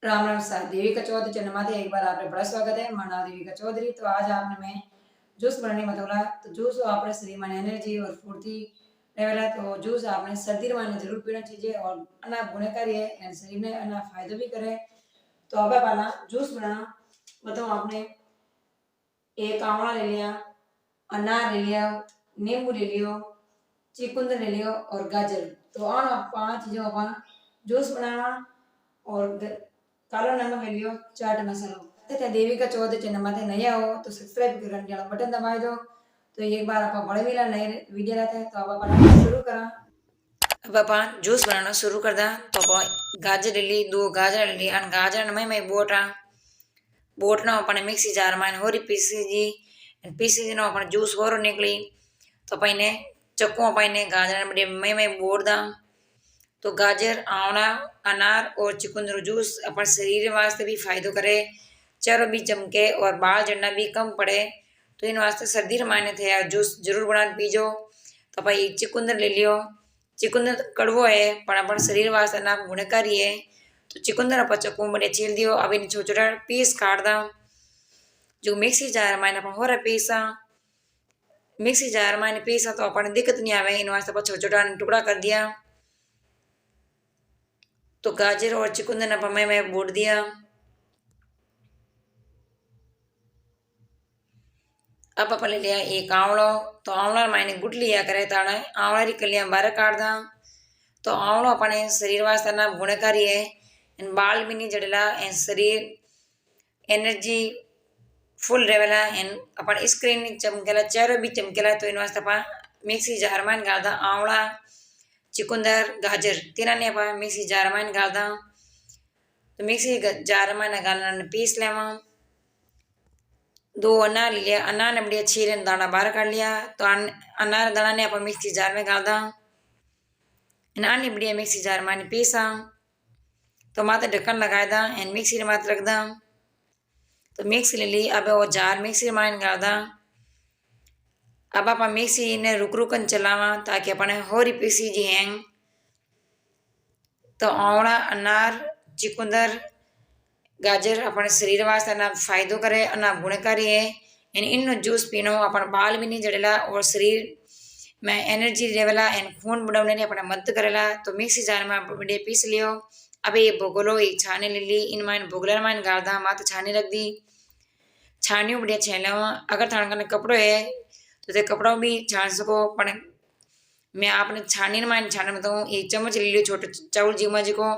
राम राम सा देविका चौधरी चैनल में एक बार आपने बड़ा स्वागत है। मेरा नाम देविका चौधरी। तो आज आपने मैं जूस बनाने में बोला। तो जूस आपने शरीर में एनर्जी और फुर्ती लेवल। तो जूस आपने सर्दी में जरूर पीना चाहिए और अना गुणकारी है, शरीर ने अना फायदा भी करे। तो अब वाला जूस बनाना बताओ। आपने एक आंवला ले लिया, अनार ले लिया, नींबू ले लियो, चुकंदर ले लियो और गाजर। तो आन पांच चीजों अपन जूस बनाना। और कालो नमक ले लियो, चाट मसालो। तथा देविका चौधरी चैनल में नया हो तो सब्सक्राइब करने वाला बटन दबा दो। तो एक बार आप बड़े मिला नए वीडियो रहते हैं। तो अब अपन शुरू करा। अब अपन जूस बनाना शुरू कर दा। तो अपन गाजर ले ली, 2 गाजर ले ली। अन गाजर में बोट ना अपन मिक्सी जार में होरी पीसी जी ना अपन जूस होरो निकली। तो अपन ने चक्कू अपन ने गाजर में बोट दा। तो गाजर, आंवला, अनार और चुकंदर जूस अपन शरीर वास्ते भी फायदो करे, चेहरो भी चमके और बाल झड़ना भी कम पड़े। तो इन वास्ते सर्दी रमाने थे यार जूस जरूर बना पीजो। तो भाई चुकंदर ले लियो। चुकंदर तो कड़वो है पर अपन शरीर वास्ते ना गुणकारी है। तो चुकंदर अपन चक्कू में छील दियो। अब इन छोटा छोटा पीस काट दा। जो मिक्सी जार में अपन हो रहा पीसा, मिक्सी जार में पीसा तो अपन दिक्कत नहीं आवे। इन वास्ते अपन छोटा छोटा टुकड़ा कर दिया। तो गाजर और चुकंदर ने मैं बोट दिया। अब अपन ले लिया एक आंवलो। तो आंवला मैंने गुट लिया करे ताने आंवला री कलियां बाहर काट दा। तो आंवलो अपने शरीर वास्ते ना गुणकारी है, इन बाल भी नहीं जड़ेला, इन शरीर एनर्जी फुल रहेला, इन अपन स्क्रीन चमकेला, चेहरो भी चमकेला। तो इन वास्ते अपन मिक्सी जार में गाल दा। आंवला, चुकंदर, गाजर तीना ने अपन मिक्सी जार में गाल दा। तो मिक्सी जार में गालना पीस लेवा। 2 अनार लिया, अनार ने बढ़िया छीले दाना बाहर काट लिया। तो अनार दाना ने अपन मिक्सी जार में गाल दा। अनार ने बढ़िया मिक्सी जार में पीसा। तो माथे ढक्कन लगाए दा एंड मिक्सी ने माथे रख दा। तो मिक्सी ले ली। अब वो जार मिक्सी में गाल दा। अब आप मिक्सी ने रुक रुकन चलावा ताकि अपने होरी पीसी जी हैं। तो आंवला, अनार, चुकंदर, गाजर अपने शरीर वास्ते ना फायदो करे, ना गुणकारी है। इन जूस पीनो अपन बाल भी नहीं जड़ेला और शरीर में एनर्जी लेवला एंड खून बढ़ाने ने अपने मदद करेला। तो मिक्सी जार में बढ़िया पीस लियो। अब ये भोगलो एक छाने ले ली। इन माइन भोगला माइन गाल दा, माथे छानी रख दी। छानियों बढ़िया छेन लेवा। अगर थाने कने कपड़ो है तो ते कपड़ों भी छान सको। पण मैं आपने छानी माइन छाने में तो एक चम्मच ले लियो छोटे चावल जीमा जी को।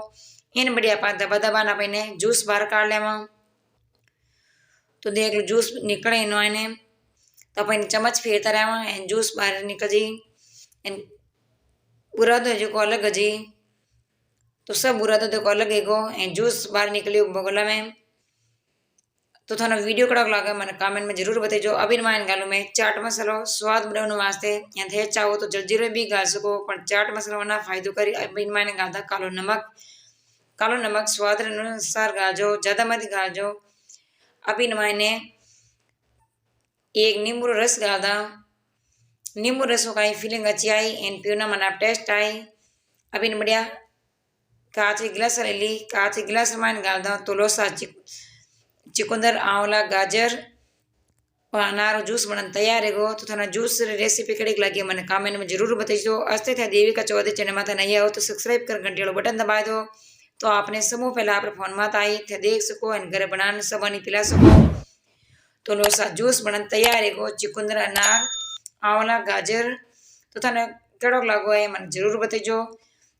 इन बढ़िया पा दबा दबा ना पहने जूस बाहर काट लेवा। तो देख लो जूस निकले इन आने। तो अपन चम्मच फेरता रहवा एंड जूस बाहर निकल जी। एंड बुरा तो जो को अलग जी। तो सब बुरा तो देखो अलग एगो एंड जूस बाहर निकलियो बगला में। तो थाना वीडियो कड़क लगे मैंने कमेंट में जरूर बताइए। अब इन मान गालू में चाट मसालो स्वाद बढ़ाने वास्ते या थे चाहो तो जलजीरो भी गाल सको, पर चाट मसाला वरना फायदो करी। अब इन माने गालता कालो नमक स्वाद अनुसार गालजो, ज्यादा मत गालजो। अब इन माने एक नींबू रस गालदा। नींबू रस का फीलिंग अच्छी आई एंड पीना मना टेस्ट आई। अब इन बढ़िया कांच गिलास ले ली। कांच गिलास में गालदा। तो लोसा चुकंदर, आंवला, गाजर और अनार जूस बनन तैयार है गो। तो थाना जूस रेसिपी कड़ी लगी मैंने कमेंट में जरूर बताइए। अस्ते थे देविका चौधरी चैनल में नहीं आओ तो सब्सक्राइब कर घंटे वाला बटन दबा दो। तो आपने समूह पहले आप फोन में आई थे देख सको एंड घर बनाने सब बनी पिला सको। तो लोसा जूस बनन तैयार है गो। चुकंदर, अनार, आंवला, गाजर तो थाने कड़ो लागो है मैंने जरूर बताइए।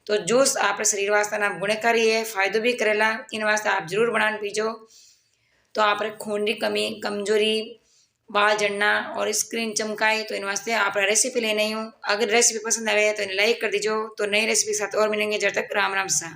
तो जूस आप शरीर वास्ते ना गुणकारी है, फायदो भी करेला। इन वास्ते आप जरूर बनाने पीजो। तो आप खून की कमी, कमजोरी, बाल झड़ना और स्क्रीन चमकाए तो इन वास्ते आप रेसिपी लेनी हूँ। अगर रेसिपी पसंद आए तो इन्हें लाइक कर दीजिए। तो नई रेसिपी साथ और मिलेंगे। जब तक राम राम सा।